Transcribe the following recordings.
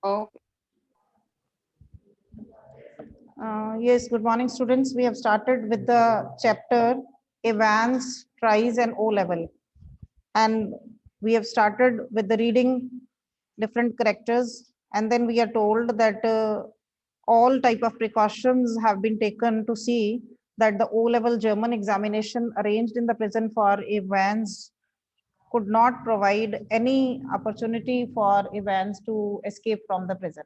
Okay. Yes, good morning, students. We have started with the chapter EVANS, tries and O level. And we have started with the reading different characters. And then we are told that all type of precautions have been taken to see that the O level German examination arranged in the prison for EVANS could not provide any opportunity for EVANS to escape from the prison.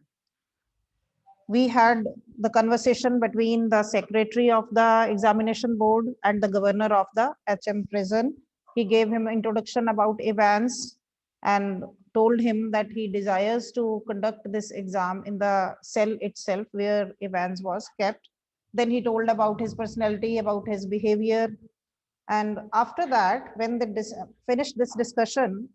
We had the conversation between the secretary of the examination board and the governor of the HM prison. He gave him introduction about EVANS and told him that he desires to conduct this exam in the cell itself where EVANS was kept. Then he told about his personality, about his behavior. And after that, when they finished this discussion,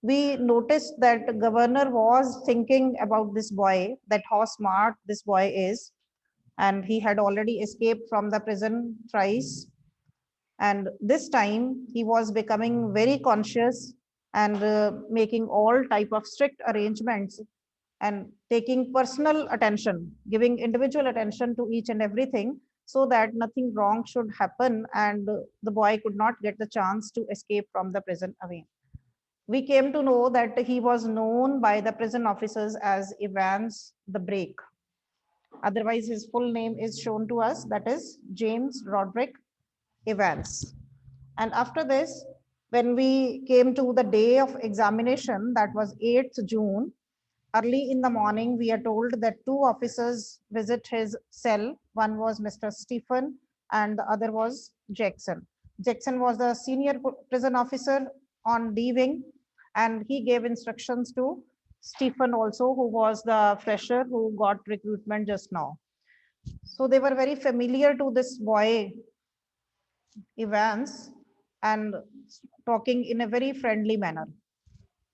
we noticed that governor was thinking about this boy, that how smart this boy is, and he had already escaped from the prison thrice, and this time he was becoming very conscious and making all type of strict arrangements and taking personal attention, giving individual attention to each and everything, so that nothing wrong should happen and the boy could not get the chance to escape from the prison away. We came to know that he was known by the prison officers as Evans the Break. Otherwise, his full name is shown to us, that is James Roderick Evans. And after this, when we came to the day of examination, that was 8th June, early in the morning, we are told that two officers visit his cell. One was Mr. Stephen and the other was Jackson. Jackson was the senior prison officer on D wing, and he gave instructions to Stephen also, who was the fresher who got recruitment just now. So they were very familiar to this boy, Evans, and talking in a very friendly manner.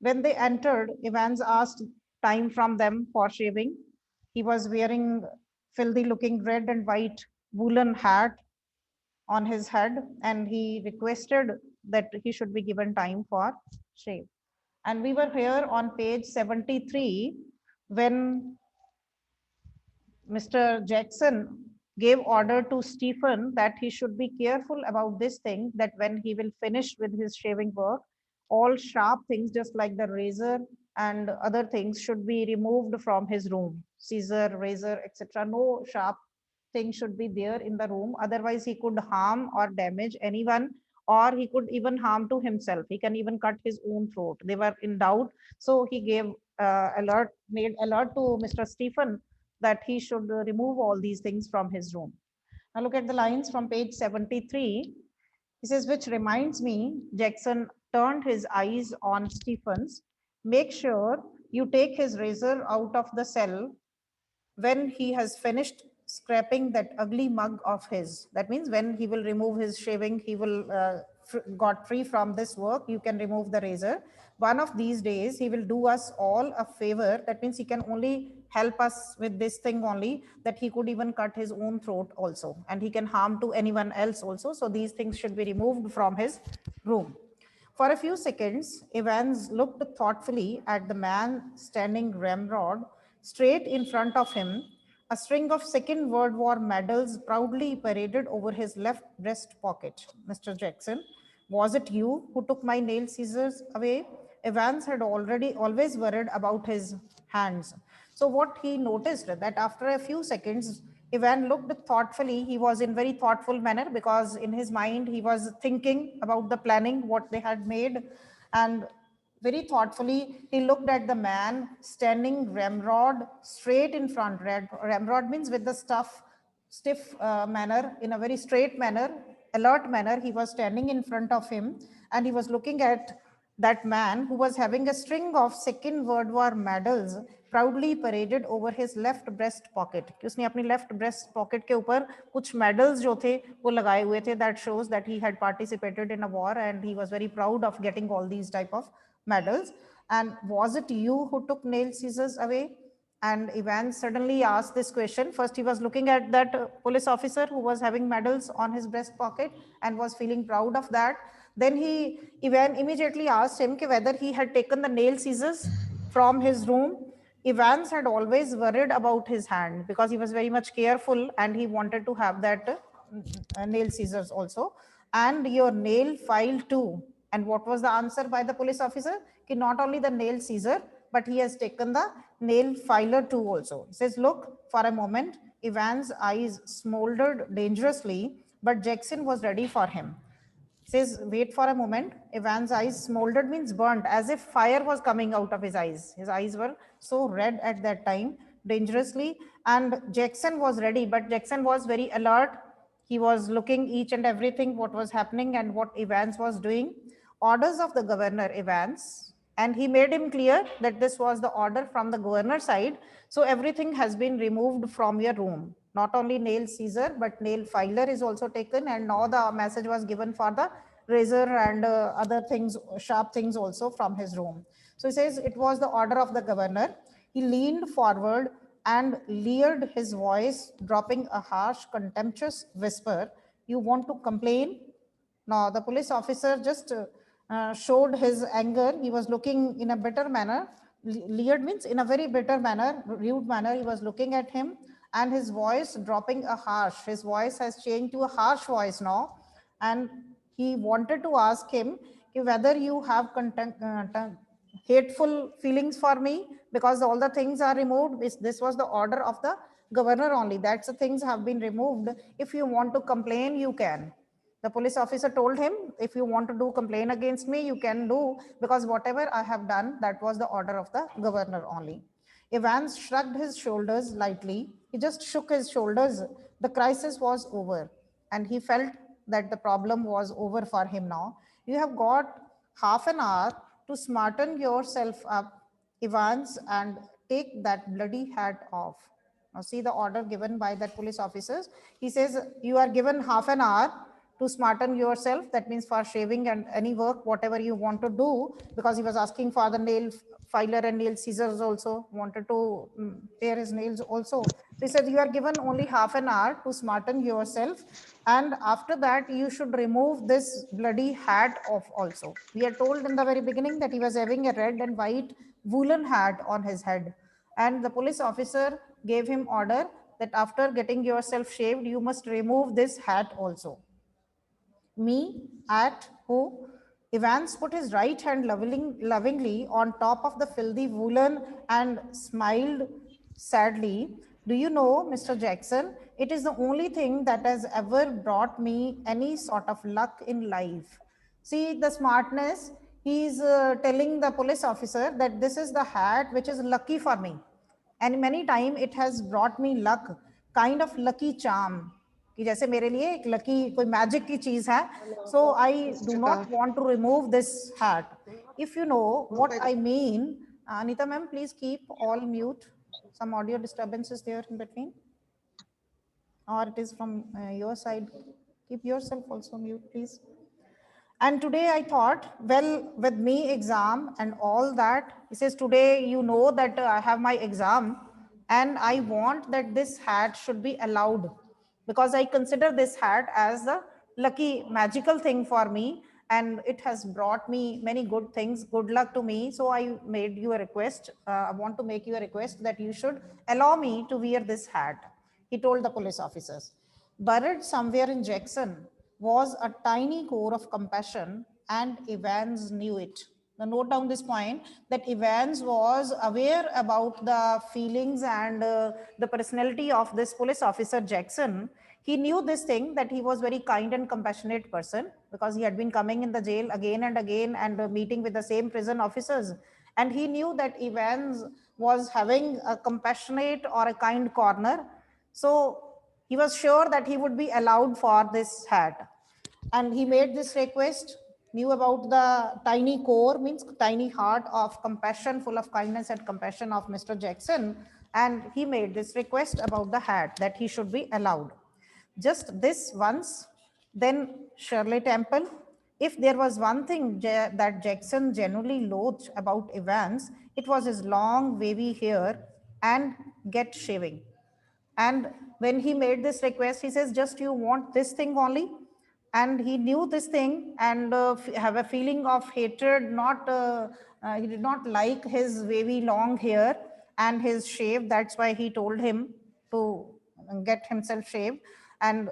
When they entered, Evans asked time from them for shaving. He was wearing filthy looking red and white woolen hat on his head, and he requested that he should be given time for shave. And we were here on page 73 when Mr. Jackson gave order to Stephen that he should be careful about this thing, that when he will finish with his shaving work, all sharp things just like the razor and other things should be removed from his room. Scissor, razor, etc. No sharp thing should be there in the room. Otherwise, he could harm or damage anyone, or he could even harm to himself. He can even cut his own throat. They were in doubt. So he gave made alert to Mr. Stephen that he should remove all these things from his room. Now look at the lines from page 73. He says, which reminds me, Jackson turned his eyes on Stephens. Make sure you take his razor out of the cell when he has finished scraping that ugly mug of his. That means when he will remove his shaving, he will got free from this work, you can remove the razor. One of these days, he will do us all a favor. That means he can only help us with this thing only, that he could even cut his own throat also, and he can harm to anyone else also. So these things should be removed from his room. For a few seconds, Evans looked thoughtfully at the man standing ramrod straight in front of him. A string of Second World War medals proudly paraded over his left breast pocket. Mr. Jackson, was it you who took my nail scissors away? Evans had always worried about his hands. So what he noticed that after a few seconds, Ivan looked thoughtfully. He was in very thoughtful manner because in his mind he was thinking about the planning, what they had made, and very thoughtfully he looked at the man standing ramrod straight in front. Ramrod means with the stiff manner, in a very straight manner, alert manner. He was standing in front of him and he was looking at that man who was having a string of Second World War medals proudly paraded over his left breast pocket. उसने अपनी left breast pocket के ऊपर कुछ medals जो थे वो लगाए हुए थे. That shows that he had participated in a war and he was very proud of getting all these type of medals. And was it you who took nail scissors away? And Evans suddenly asked this question. First, he was looking at that police officer who was having medals on his breast pocket and was feeling proud of that. Then Evan immediately asked him whether he had taken the nail scissors from his room. Evans had always worried about his hand because he was very much careful and he wanted to have that nail scissors also. And your nail file too. And what was the answer by the police officer? Ki not only the nail scissor, but he has taken the nail filer too also. He says, look, for a moment, Evans' eyes smoldered dangerously, but Jackson was ready for him. Says, wait for a moment. Evan's eyes smoldered means burnt, as if fire was coming out of his eyes. His eyes were so red at that time, dangerously. And Jackson was ready, but Jackson was very alert. He was looking each and everything, what was happening and what Evans was doing. Orders of the governor, Evans, and he made him clear that this was the order from the governor side. So everything has been removed from your room. Not only nail scissor, but nail filer is also taken. And now the message was given for the razor and other things, sharp things also from his room. So he says it was the order of the governor. He leaned forward and leered, his voice dropping a harsh, contemptuous whisper. You want to complain? Now, the police officer just showed his anger. He was looking in a bitter manner. Leered means in a very bitter manner, rude manner. He was looking at him and his voice dropping a harsh. His voice has changed to a harsh voice now. And he wanted to ask him whether you have hateful feelings for me because all the things are removed. This was the order of the governor only. That's the things have been removed. If you want to complain, you can. The police officer told him, if you want to do complain against me, you can do, because whatever I have done, that was the order of the governor only. Evans shrugged his shoulders lightly. He just shook his shoulders. The crisis was over, and he felt that the problem was over for him now. You have got half an hour to smarten yourself up, Evans, and take that bloody hat off. Now see the order given by that police officers. He says, you are given half an hour to smarten yourself. That means for shaving and any work, whatever you want to do, because he was asking for the nail filer and nail scissors also, wanted to pair his nails also. So he said, you are given only half an hour to smarten yourself. And after that, you should remove this bloody hat off also. We are told in the very beginning that he was having a red and white woolen hat on his head. And the police officer gave him order that after getting yourself shaved, you must remove this hat also. Me at who? Evans put his right hand lovingly on top of the filthy woolen and smiled sadly. Do you know, Mr. Jackson, it is the only thing that has ever brought me any sort of luck in life. See the smartness. He's telling the police officer that this is the hat which is lucky for me. And many time it has brought me luck, kind of lucky charm. कि जैसे मेरे लिए एक lucky कोई magic की चीज है, so I do not want to remove this hat. If you know what I mean, Anita ma'am, please keep all mute. Some audio disturbance is there in between, or it is from your side. Keep yourself also mute, please. And today I thought, well, with me exam and all that, he says, today you know that I have my exam and I want that this hat should be allowed, because I consider this hat as a lucky magical thing for me and it has brought me many good things, good luck to me. So I made you a request. I want to make you a request that you should allow me to wear this hat, he told the police officers. Buried somewhere in Jackson was a tiny core of compassion, and Evans knew it. Now note down this point, that Evans was aware about the feelings and the personality of this police officer Jackson. He knew this thing, that he was very kind and compassionate person, because he had been coming in the jail again and again and meeting with the same prison officers. And he knew that Evans was having a compassionate or a kind corner. So he was sure that he would be allowed for this hat. And he made this request, knew about the tiny core, means tiny heart of compassion, full of kindness and compassion of Mr. Jackson. And he made this request about the hat, that he should be allowed. Just this once, then Shirley Temple. If there was one thing that Jackson genuinely loathed about Evans, it was his long wavy hair and get shaving. And when he made this request, he says, just you want this thing only? And he knew this thing and have a feeling of hatred. He did not like his wavy long hair. and his shave. That's why he told him to get himself shaved and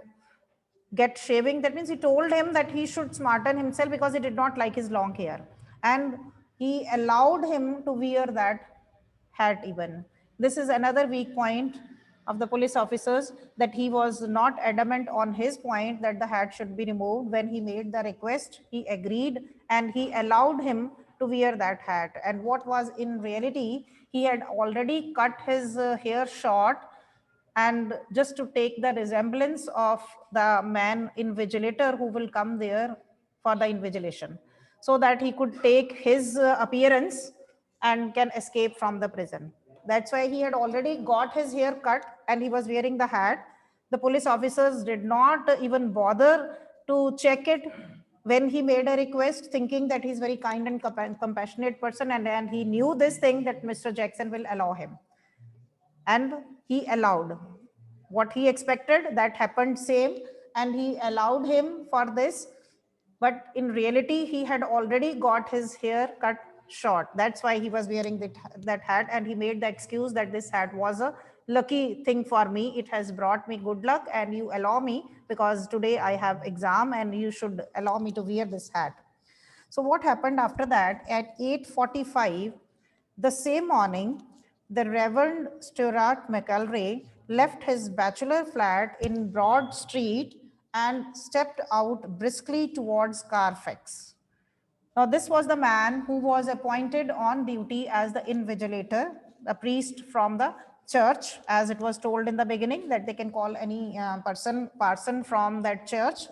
get shaving. That means he told him that he should smarten himself because he did not like his long hair, and he allowed him to wear that hat even. This is another weak point of the police officers, that he was not adamant on his point that the hat should be removed. When he made the request, he agreed and he allowed him to wear that hat. And what was in reality, he had already cut his hair short, and just to take the resemblance of the man invigilator who will come there for the invigilation, so that he could take his appearance and can escape from the prison. That's why he had already got his hair cut and he was wearing the hat. The police officers did not even bother to check it when he made a request, thinking that he's very kind and compassionate person, and he knew this thing that Mr. Jackson will allow him, and he allowed. What he expected, that happened same, and he allowed him for this. But in reality, he had already got his hair cut short. That's why he was wearing that hat, and he made the excuse that this hat was a lucky thing for me. It has brought me good luck, and you allow me because today I have exam and you should allow me to wear this hat. So what happened after that? At 8:45, the same morning, the Reverend Stuart McElroy left his bachelor flat in Broad Street and stepped out briskly towards Carfax. Now, this was the man who was appointed on duty as the invigilator, a priest from the church, as it was told in the beginning that they can call any person from that church.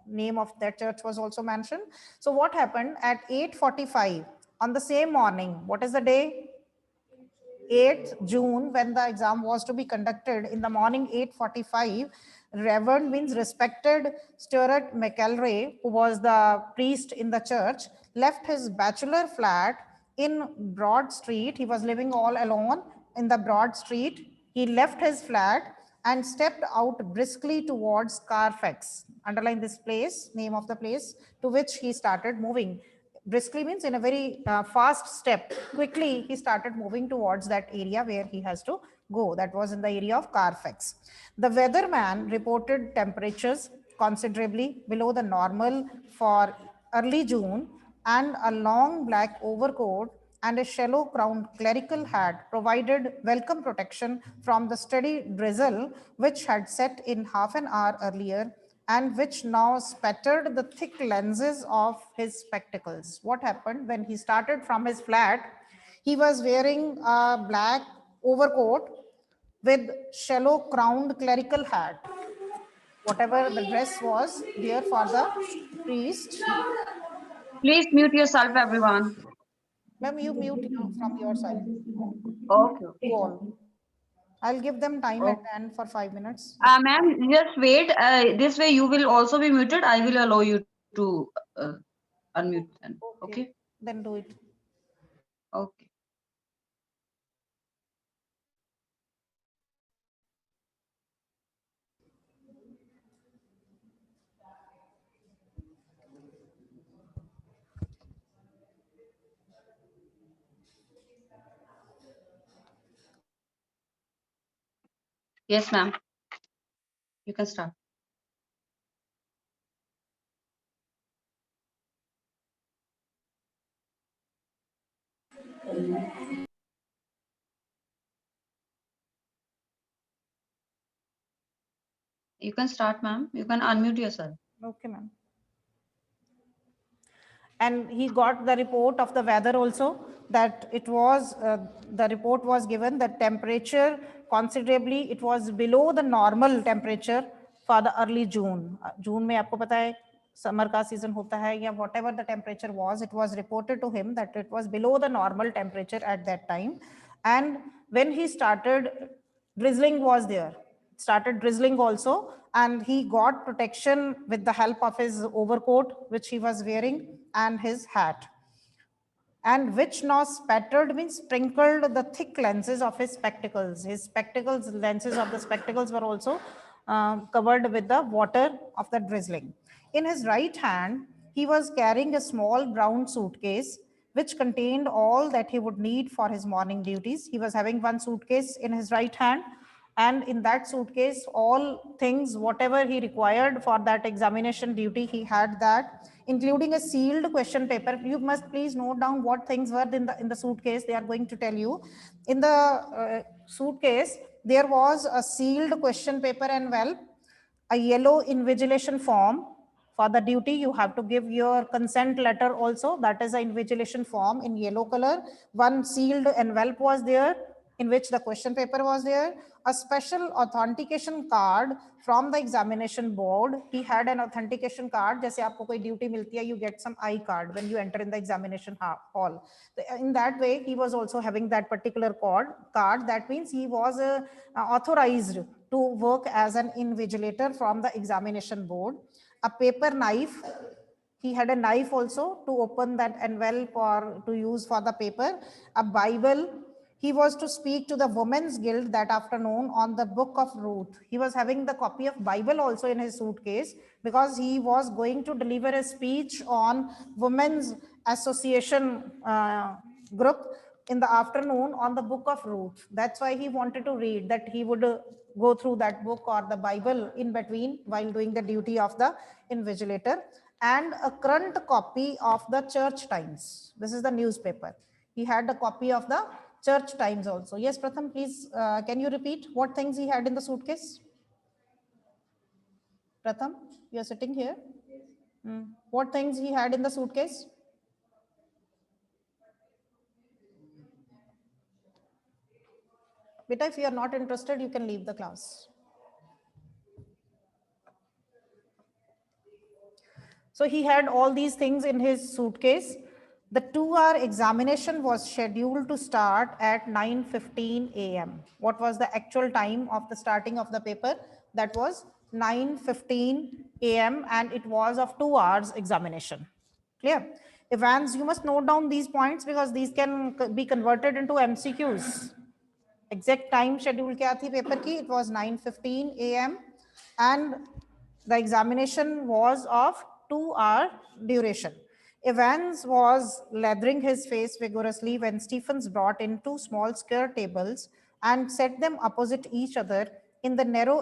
Name of that church was also mentioned. So what happened at 8:45 on the same morning? What is the day? 8th June, when the exam was to be conducted in the morning, 8:45, Reverend means respected Stuart McElroy, who was the priest in the church, left his bachelor flat in Broad Street. He was living all alone in the Broad Street. He left his flat and stepped out briskly towards Carfax. Underline this place, name of the place, to which he started moving. Briskly means in a very fast step. Quickly, he started moving towards that area where he has to go. That was in the area of Carfax. The weatherman reported temperatures considerably below the normal for early June, and a long black overcoat and a shallow crowned clerical hat provided welcome protection from the steady drizzle which had set in half an hour earlier and which now spattered the thick lenses of his spectacles. What happened when he started from his flat? He was wearing a black overcoat with shallow crowned clerical hat. Whatever the dress was there for the priest. Please mute yourself, everyone. Ma'am, you mute from your side. Okay, okay. Go. I'll give them time at Okay. end for 5 minutes. Ma'am, just wait. This way you will also be muted. I will allow you to unmute then. Okay? Okay, then do it. Okay. Yes, ma'am. You can start. You can start, ma'am. You can unmute yourself. Okay, ma'am. And he got the report of the weather also, that it was the report was given that temperature considerably, it was below the normal temperature for the early June. June में आपको पता है summer का season होता है, या whatever the temperature was, it was reported to him that it was below the normal temperature at that time. And when he started, drizzling was there, started drizzling also, and he got protection with the help of his overcoat which he was wearing and his hat, and which now spattered means sprinkled the thick lenses of his spectacles. His spectacles, lenses of the spectacles were also covered with the water of the drizzling. In his right hand, he was carrying a small brown suitcase which contained all that he would need for his morning duties. He was having one suitcase in his right hand, and in that suitcase, all things, whatever he required for that examination duty, he had that, including a sealed question paper. You must please note down what things were in the suitcase. They are going to tell you. In the suitcase, there was a sealed question paper envelope, a yellow invigilation form. For the duty, you have to give your consent letter also. That is an invigilation form in yellow color. One sealed envelope was there in which the question paper was there. A special authentication card from the examination board. He had an authentication card. जैसे आपको कोई duty मिलती है, you get some I card when you enter in the examination hall. In that way, he was also having that particular card. That means he was authorized to work as an invigilator from the examination board. A paper knife. He had a knife also to open that envelope or to use for the paper. A Bible. He was to speak to the Women's Guild that afternoon on the Book of Ruth. He was having the copy of Bible also in his suitcase because he was going to deliver a speech on Women's Association group in the afternoon on the Book of Ruth. That's why he wanted to read, that he would go through that book or the Bible in between while doing the duty of the invigilator. And a current copy of the Church Times. This is the newspaper. He had a copy of the Church Times also. Yes, Pratham, please, can you repeat what things he had in the suitcase? Pratham, you're sitting here. What things he had in the suitcase? Beta, if you are not interested, you can leave the class. So he had all these things in his suitcase. The 2-hour examination was scheduled to start at 9:15 a.m. What was the actual time of the starting of the paper? That was 9:15 a.m. and it was of 2 hours examination. Clear? Evans, you must note down these points because these can be converted into MCQs. Exact time schedule kya thi paper ki? It was 9:15 a.m. and the examination was of 2-hour duration. Evans was lathering his face vigorously when Stephens brought in 2 small square tables and set them opposite each other in the narrow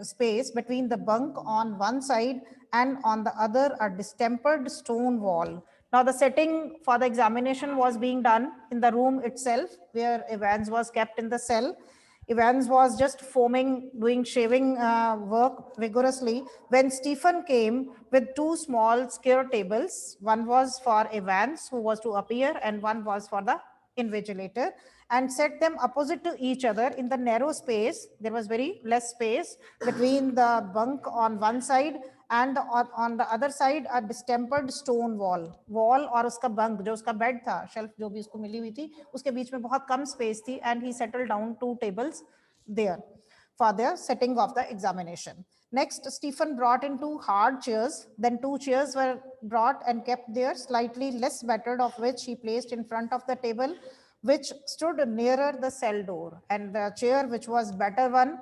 space between the bunk on one side and on the other a distempered stone wall. Now the setting for the examination was being done in the room itself where Evans was kept in the cell. Evans was just foaming, doing shaving work vigorously when Stephen came with 2 small square tables. One was for Evans, who was to appear, and one was for the invigilator, and set them opposite to each other in the narrow space. There was very less space between the bunk on one side and on the other side a distempered stone wall और उसका bunk जो उसका bed था, shelf जो भी उसको मिली हुई थी, उसके बीच में बहुत कम space थी, and he settled down 2 tables there for the setting of the examination. Next, Stephen brought in 2 hard chairs. Then 2 chairs were brought and kept there, slightly less battered, of which he placed in front of the table, which stood nearer the cell door. And the chair, which was better one,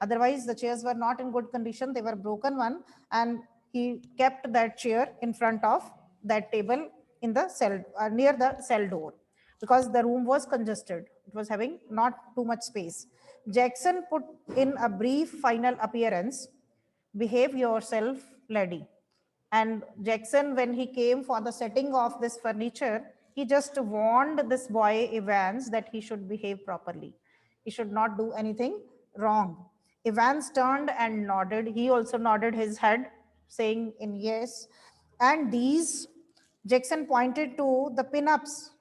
otherwise the chairs were not in good condition, they were broken one, and he kept that chair in front of that table in the cell, near the cell door, because the room was congested. It was having not too much space. Jackson put in a brief final appearance. Behave yourself, lady. And Jackson, when he came for the setting of this furniture, he just warned this boy Evans that he should behave properly. He should not do anything wrong. Evans turned and nodded. He also nodded his head, saying in yes. And these, Jackson pointed to the pin-ups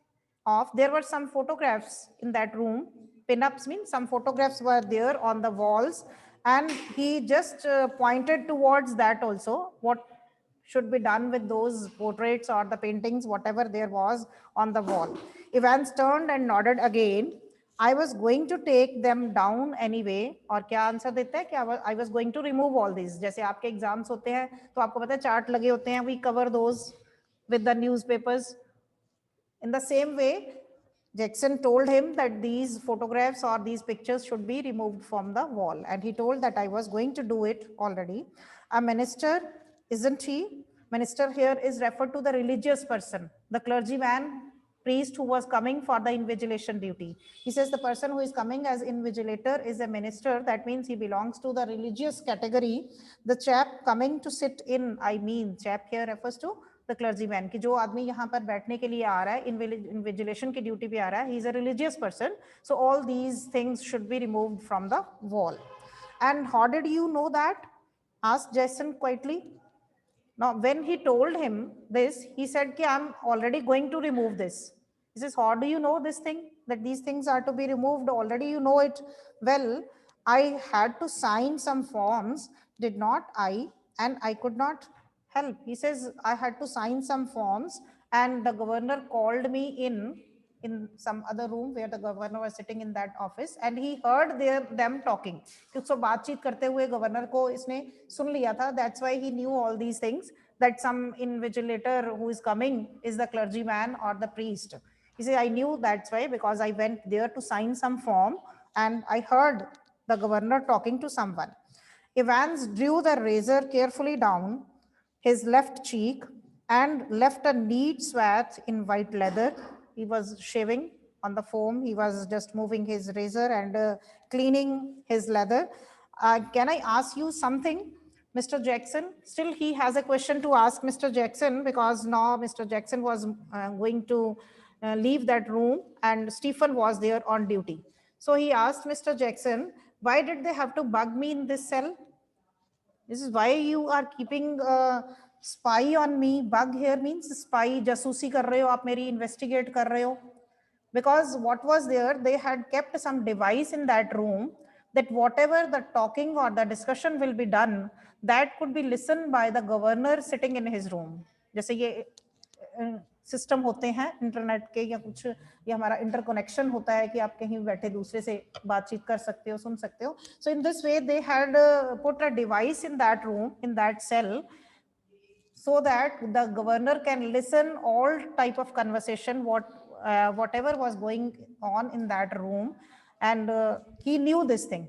of, there were some photographs in that room. Pin-ups means some photographs were there on the walls, and he just pointed towards that also, what should be done with those portraits or the paintings, whatever there was on the wall. Evans turned and nodded again. I was going to take them down anyway. और क्या answer देता है कि I was going to remove all these. जैसे आपके exams होते हैं तो आपको पता है चार्ट लगे होते हैं, we cover those with the newspapers. In the same way, Jackson told him that these photographs or these pictures should be removed from the wall. And he told that I was going to do it already. A minister, isn't he? Minister here is referred to the religious person, the clergyman priest who was coming for the invigilation duty. He says the person who is coming as invigilator is a minister. That means he belongs to the religious category. The chap coming to sit in, I mean, chap here refers to the clergyman, कि जो आदमी यहाँ पर बैठने के लिए आ रहा है, invigilation की duty पे आ रहा है, he is a religious person. So all these things should be removed from the wall. And how did you know that? Asked Jason quietly. Now, when he told him this, he said, I'm already going to remove this. He says, how do you know this thing? That these things are to be removed? Already you know it. Well, I had to sign some forms, did not I? And I could not help. He says, I had to sign some forms, and the governor called me in some other room where the governor was sitting in that office, and he heard them talking. So बातचीत करते हुए governor को इसने सुन लिया था. That's why he knew all these things, that some invigilator who is coming is the clergyman or the priest. He said, I knew that's why, because I went there to sign some form and I heard the governor talking to someone. Evans drew the razor carefully down his left cheek and left a neat swath in white leather. He was shaving on the foam. He was just moving his razor and cleaning his leather. Can I ask you something, Mr. Jackson? Still, he has a question to ask Mr. Jackson, because now Mr. Jackson was going to leave that room and Stephen was there on duty. So he asked Mr. Jackson, why did they have to bug me in this cell? This is why you are keeping a spy on me. Bug here means spy, jasusi kar rahe ho, aap meri investigate kar rahe ho. Because what was there, they had kept some device in that room that whatever the talking or the discussion will be done, that could be listened by the governor sitting in his room. जैसे ये system होते हैं internet के या कुछ, ये हमारा interconnection होता है कि आप कहीं बैठे दूसरे से बातचीत कर सकते हो, सुन सकते हो. So in this way they had put a device in that room, in that cell, so that the governor can listen all type of conversation, whatever was going on in that room, and he knew this thing.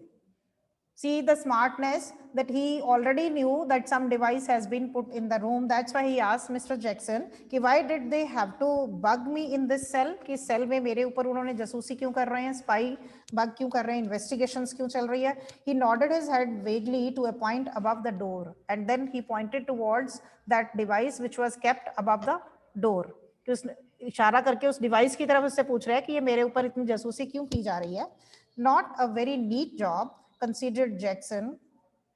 See the smartness, that he already knew that some device has been put in the room. That's why he asked Mr. Jackson कि why did they have to bug me in this cell, कि cell में मेरे ऊपर उन्होंने जासूसी क्यों कर रहे हैं, spy bug क्यों कर रहे हैं, investigations क्यों चल रही है. He nodded his head vaguely to a point above the door, and then he pointed towards that device which was kept above the door. कि उसने इशारा करके उस डिवाइस की तरफ उससे पूछ रहा है कि ये मेरे ऊपर इतनी जासूसी क्यों की जा रही है. Not a very neat job, considered Jackson.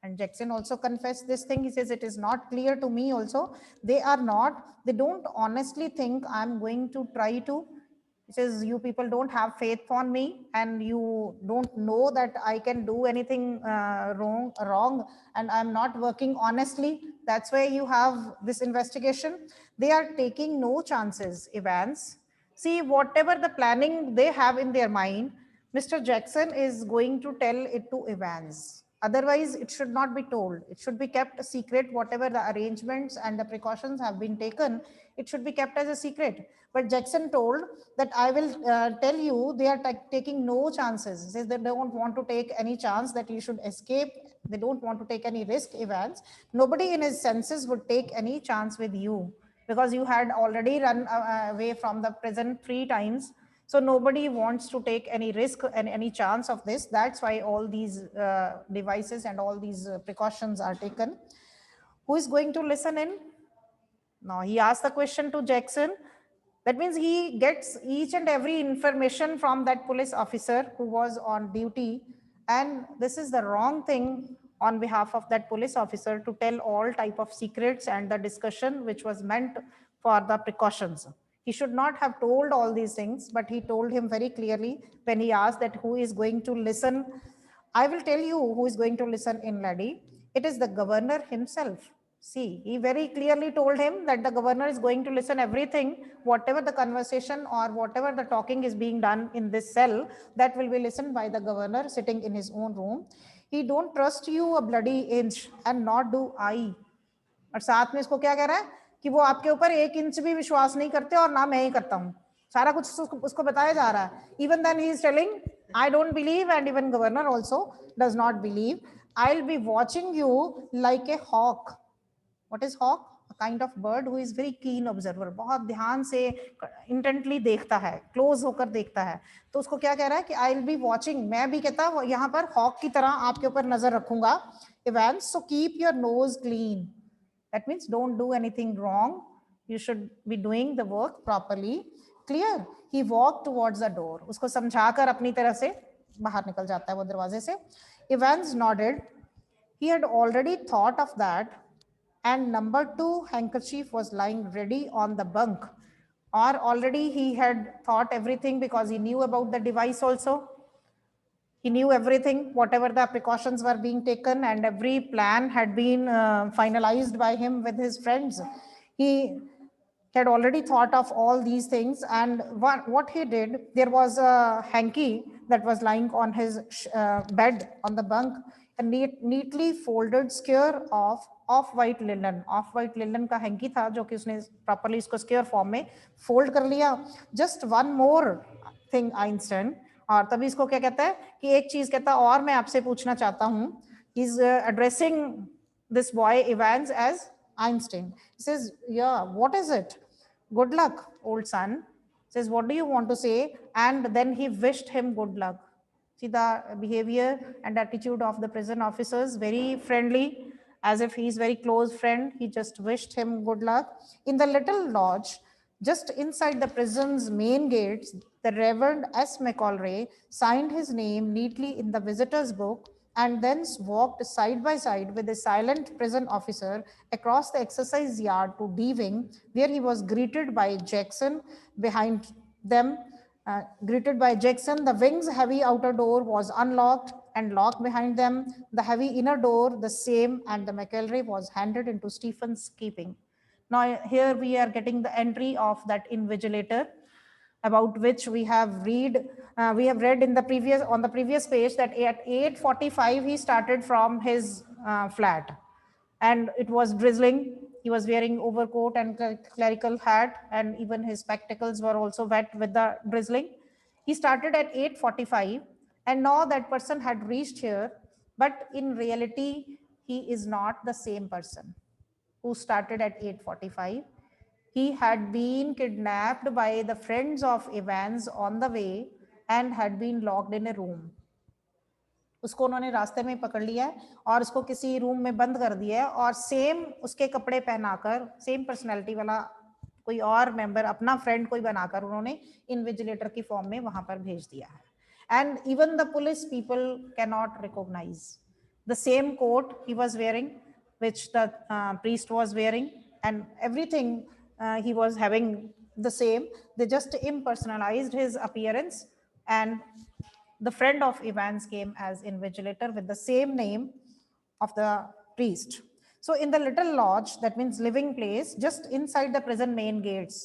And Jackson also confessed this thing. He says, it is not clear to me also. They don't honestly think I'm going to try to. He says, you people don't have faith on me, and you don't know that I can do anything wrong, and I'm not working honestly. That's why you have this investigation. They are taking no chances, Evans. See, whatever the planning they have in their mind, Mr. Jackson is going to tell it to Evans. Otherwise, it should not be told. It should be kept a secret. Whatever the arrangements and the precautions have been taken, it should be kept as a secret. But Jackson told that I will tell you they are taking no chances. He says they don't want to take any chance that you should escape. They don't want to take any risk, Evans. Nobody in his senses would take any chance with you, because you had already run away from the prison 3 times. So nobody wants to take any risk and any chance of this. That's why all these devices and all these precautions are taken. Who is going to listen in? Now he asked the question to Jackson. That means he gets each and every information from that police officer who was on duty. And this is the wrong thing on behalf of that police officer, to tell all type of secrets and the discussion which was meant for the precautions. He should not have told all these things, but he told him very clearly when he asked that who is going to listen. I will tell you who is going to listen in, laddie. It is the governor himself. See, he very clearly told him that the governor is going to listen everything, whatever the conversation or whatever the talking is being done in this cell, that will be listened by the governor sitting in his own room. He don't trust you a bloody inch, and not do I. और साथ में इसको क्या कह रहा है कि वो आपके ऊपर 1 इंच भी विश्वास नहीं करते, और ना मैं ही करता हूँ. सारा कुछ उसको बताया जा रहा है. Even then he is telling, I don't believe, and even governor also does not believe. I'll be watching you like a hawk. What is hawk? A kind of bird who is very keen observer, बहुत ध्यान से intently देखता है, close होकर देखता है. तो उसको क्या कह रहा है कि I'll be watching, मैं भी कहता यहाँ पर hawk की तरह आपके ऊपर नजर रखूंगा, Evans, so keep your nose clean. That means don't do anything wrong. You should be doing the work properly. Clear? He walked towards the door. उसको समझाकर अपनी तरफ से बाहर निकल जाता है वो दरवाजे से. Evans nodded. He had already thought of that, and number 2 handkerchief was lying ready on the bunk. Or already he had thought everything because he knew about the device also. He knew everything, whatever the precautions were being taken, and every plan had been finalized by him with his friends. He had already thought of all these things, and what he did, there was a hanky that was lying on his bed on the bunk, a neatly folded square of of white linen का hanky था जो कि उसने properly इसको square form में fold कर लिया. Just one more thing Einstein, और तभी इसको क्या कहता है कि एक चीज कहता है और मैं आपसे पूछना चाहता हूं. He is addressing this boy Evans as Einstein. He says, yeah, what is it? Good luck, old son. Says, what do you want to say? And then he wished him good luck. See the behavior and attitude of the prison officers, very friendly, as if he's very close friend. He just wished him good luck. In the little lodge, just inside the prison's main gates, the Reverend S. McElroy signed his name neatly in the visitor's book and then walked side by side with a silent prison officer across the exercise yard to D wing, where he was greeted by Jackson behind them. The wing's heavy outer door was unlocked and locked behind them. The heavy inner door, the same, and the McElroy was handed into Stephen's keeping. Now here we are getting the entry of that invigilator, about which we have read in the previous page that at 8:45 he started from his flat, and it was drizzling. He was wearing overcoat and clerical hat, and even his spectacles were also wet with the drizzling. He started at 8:45, and now that person had reached here, but in reality he is not the same person who started at 8:45. He had been kidnapped by the friends of Evans on the way and had been locked in a room. उसको उन्होंने रास्ते में पकड़ लिया है और उसको किसी रूम में बंद कर दिया है, और सेम उसके कपड़े पहनाकर, सेम पर्सनैलिटी वाला कोई और मेंबर, अपना फ्रेंड कोई बनाकर उन्होंने इन्विजिलेटर की फॉर्म में वहां पर भेज दिया है. And even the police people can not recognise the same coat he was wearing which the priest was wearing, and everything he was having the same. They just impersonalized his appearance, and the friend of Evans came as invigilator with the same name of the priest. So in the little lodge, that means living place, just inside the prison main gates,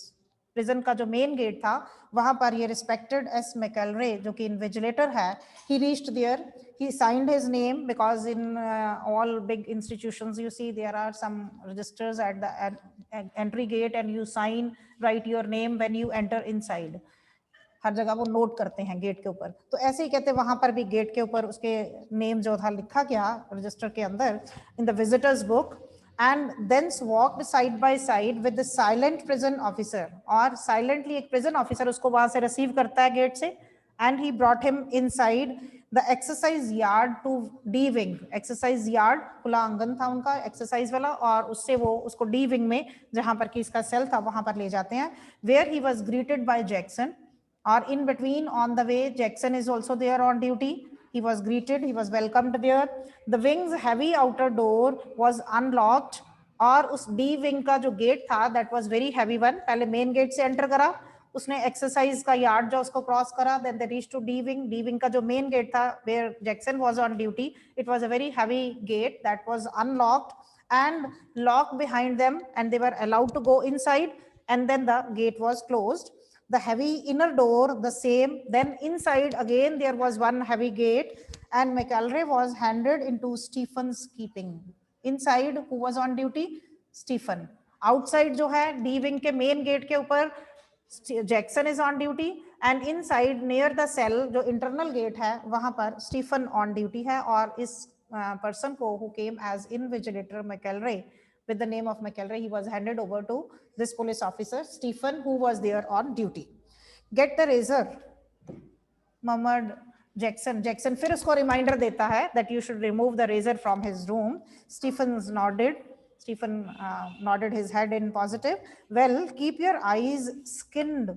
prison का जो main gate था वहां पर ये respected S मैकेलरे जो कि invigilator है, he reached there, he signed his name because in all big institutions you see there are some registers at the entry gate and you sign, write your name when you enter inside. हर जगह वो note करते हैं gate के ऊपर, तो ऐसे ही कहते वहां पर भी गेट के ऊपर उसके नेम जो था लिखा गया रजिस्टर के अंदर in the visitors book, and thence walked side by side with the silent prison officer, और silently एक prison officer उसको वहां से receive करता है गेट से, and he brought him inside the exercise yard to D wing. exercise yard खुला आंगन था उनका एक्सरसाइज वाला, और उससे वो उसको D wing में जहां पर कि इसका सेल था वहां पर ले जाते हैं, where he was greeted by Jackson, or in between on the way Jackson is also there on duty. He was greeted, he was welcomed there. The wing's heavy outer door was unlocked, और उस D wing का जो gate था that was very heavy one, पहले main gate से enter करा, उसने exercise का यार्ड जो उसको क्रॉस करा, then they reached to D wing. D wing का जो मेन गेट था where Jackson was on duty, it was a very heavy gate that was unlocked and locked behind them, and they were allowed to go inside, and then the gate was closed. The heavy inner door the same, then inside again there was one heavy gate, and McElroy was handed into Stephen's keeping. Inside who was on duty? Stephen. Outside जो है D wing के main gate के ऊपर Jackson is on duty, and inside near the cell जो internal gate है वहां पर Stephen on duty है, और इस person को who came as invigilator McElroy with the name of McElroy. He was handed over to this police officer, Stephen, who was there on duty. Get the razor, murmured Jackson. Jackson फिर उसको reminder देता है that you should remove the razor from his room. Stephen nodded his head in positive. Well, keep your eyes skinned.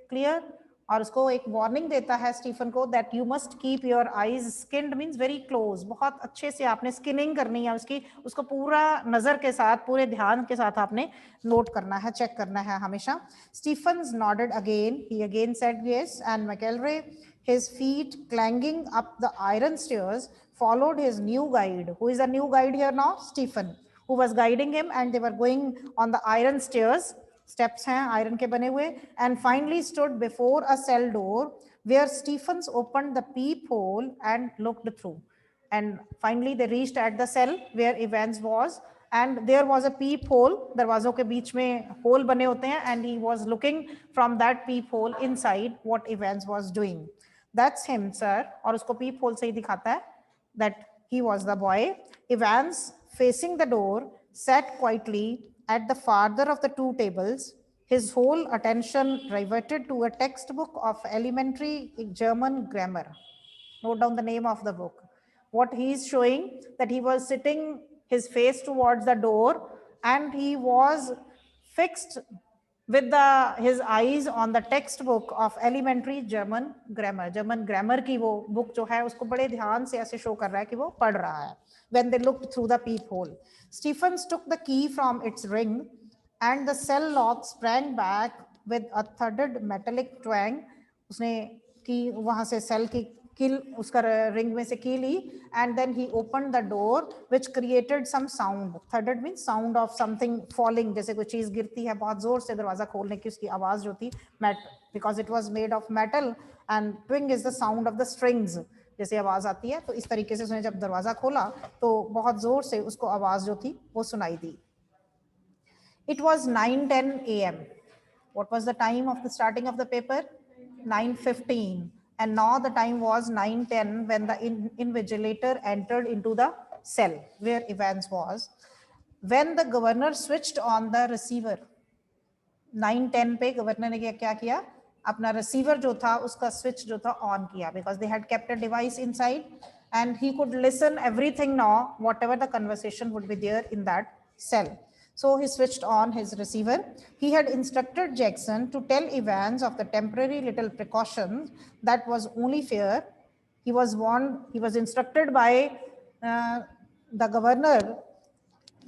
Clear? और उसको एक warning देता है Stephen को that you must keep your eyes skinned means very close, बहुत अच्छे से आपने स्किनिंग करनी है उसकी, उसको पूरा नजर के साथ पूरे ध्यान के साथ आपने नोट करना है, चेक करना है हमेशा. Stephens nodded again, he again said yes, and McElroy, his feet clanging up the iron stairs, followed his new guide. Who is the new guide here now? Stephen, who was guiding him, and they were going on the iron stairs. Steps हैं iron के बने हुए, and finally stood before a cell door where Stephens opened the peephole and looked through. And finally they reached at the cell where Evans was, and there was a peephole. दरवाजों के बीच में hole बने होते हैं, and he was looking from that peephole inside what Evans was doing. That's him, sir. और उसको peephole से ही दिखाता है that he was the boy. Evans, facing the door, sat quietly at the farther of the two tables, his whole attention riveted to a textbook of elementary German grammar. Note down the name of the book. What he is showing, that he was sitting his face towards the door and he was fixed with his eyes on the textbook of elementary German grammar. German grammar की वो book जो है उसको बड़े ध्यान से ऐसे show कर रहा है कि वो पढ़ रहा है. When they looked through the peephole, Stephens took the key from its ring, and the cell lock sprang back with a thudded metallic twang. उसने की वहां से cell की kill उसका ring में से की ली, and then he opened the door which created some sound. Thudded means sound of something falling, जैसे कोई चीज गिरती है बहुत जोर से दरवाजा खोलने की उसकी आवाज जो थी, because it was made of metal and twang is the sound of the strings. जैसे आवाज आती है तो इस तरीके से उसने जब दरवाजा खोला तो बहुत जोर से उसको आवाज जो थी वो सुनाई दी. It was 9:10 a.m. What was the time of the starting of the paper? 9:15. And now the time was 9:10 when the invigilator entered into the cell where Evans was. When the governor switched on the receiver, 9:10 पे governor ने क्या किया, अपना receiver जो था उसका switch जो था ऑन किया, because they had kept a device inside and he could listen everything now, whatever the conversation would be there in that cell. So he switched on his receiver. He had instructed Jackson to tell Evans of the temporary little precautions that was only fair. He was warned, he was instructed by the governor.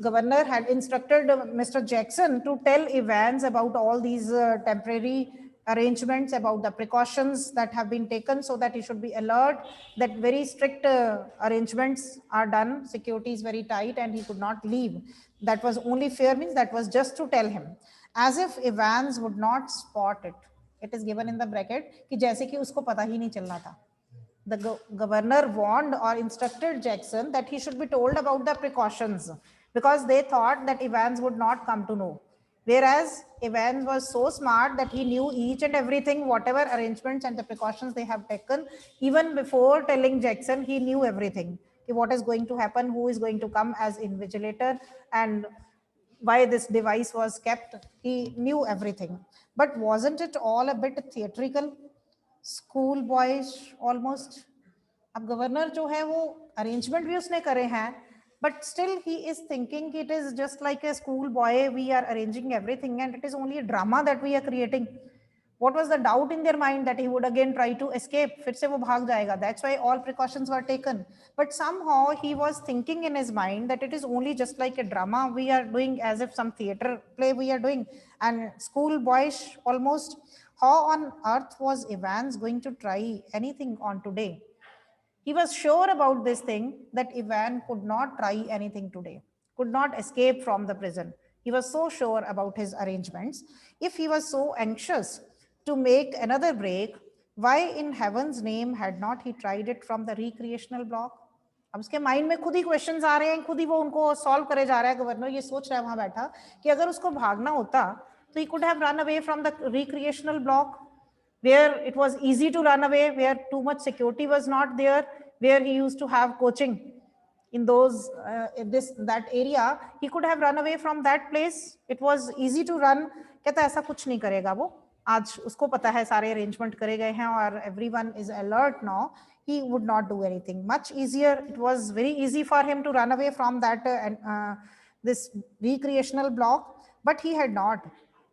Governor had instructed Mr. Jackson to tell Evans about all these temporary arrangements, about the precautions that have been taken so that he should be alert, that very strict arrangements are done, security is very tight and he could not leave. That was only fair means that was just to tell him, as if Evans would not spot it. It is given in the bracket कि जैसे कि उसको पता ही नहीं चल रहा था. The governor warned or instructed Jackson that he should be told about the precautions because they thought that Evans would not come to know. Whereas Evans was so smart that he knew each and everything, whatever arrangements and the precautions they have taken, even before telling Jackson, he knew everything. What is going to happen, who is going to come as invigilator, and why this device was kept. He knew everything. But wasn't it all a bit theatrical, schoolboyish almost? अब governor जो है वो arrangement भी उसने करे हैं, but still he is thinking it is just like a schoolboy, we are arranging everything and it is only a drama that we are creating. What was the doubt in their mind that he would again try to escape? फिर से वो भाग जाएगा. That's why all precautions were taken. But somehow he was thinking in his mind that it is only just like a drama we are doing, as if some theater play we are doing, and schoolboyish almost. How on earth was Evans going to try anything on today? He was sure about this thing that Evan could not try anything today, could not escape from the prison. He was so sure about his arrangements. If he was so anxious to make another break, why in heaven's name had not he tried it from the recreational block? अब उसके mind में खुद ही questions आ रहे हैं, खुद ही वो उनको solve करे जा रहा है. गवर्नर ये सोच रहा है वहां बैठा कि अगर उसको भागना होता तो he could have run away from the recreational block, where it was easy to run away, where too much security was not there, where he used to have coaching. in those in that area, he could have run away from that place. It was easy to run. कहता ऐसा कुछ नहीं करेगा वो, आज उसको पता है सारे arrangement करे गए हैं और everyone is alert now. He would not do anything. Much easier. It was very easy for him to run away from that this recreational block, but he had not.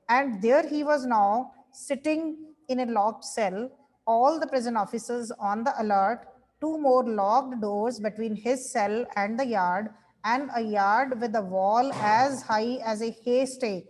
And there he was now sitting in a locked cell, all the prison officers on the alert, two more locked doors between his cell and the yard, and a yard with a wall as high as a haystack.